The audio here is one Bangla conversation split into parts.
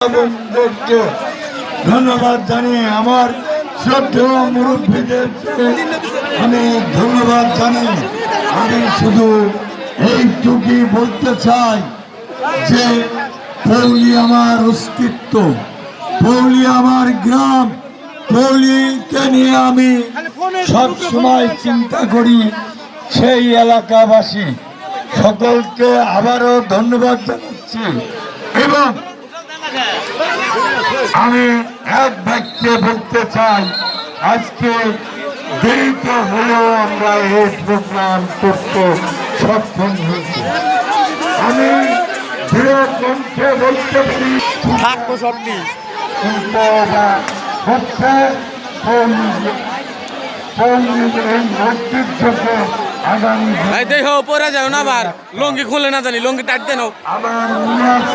বন্ধুকে ধন্যবাদ জানিয়ে আমার শ্রদ্ধেয় মুরব্বীদেরকে আমি ধন্যবাদ জানিয়ে আমি শুধু এইটুকুই বলতে চাই যে পৌলি আমার অস্তিত্ব, পৌলি আমার গ্রাম, পৌলিকে নিয়ে আমি সব সময় চিন্তা করি। সেই এলাকাবাসী সকলকে আবারও ধন্যবাদ জানাচ্ছি এবং আমি এক বাক্যে বলতে চাই, আজকে দেরিতে হলেও আমরা এই প্রোগ্রাম করতে সক্ষম হয়েছি। আমি দৃঢ় কণ্ঠে বলতে পারি কিন্তু হচ্ছে এই ঐতিহ্যকে আগামী পরে যাও না, আবার লঙ্গি খুলে না জানি, লঙ্গি টাইট দেন,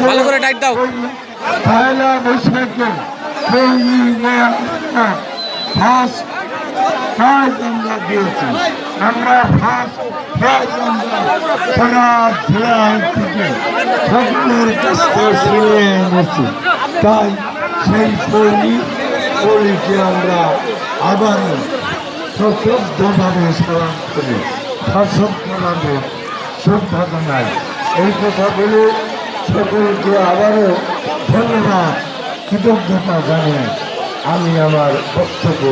ভালো করে টাইট দাও। পয়লা বৈশাখে ফার্স্ট প্রাইজ আমরা দিয়েছি। আমরা ফার্স্ট প্রাইজ সারা জেলা থেকে সকলের কাছ থেকে ফিরে এনেছি। তাই সেই পৌলিকে আমরা আবার সশ্রদ্ধভাবে স্মরণ করি, সশব্দভাবে শ্রদ্ধা জানাই। এই কথা বলে সকলকে আবারও ধন্যবাদ, কৃতজ্ঞতা জানিয়ে আমি আমার বক্তব্য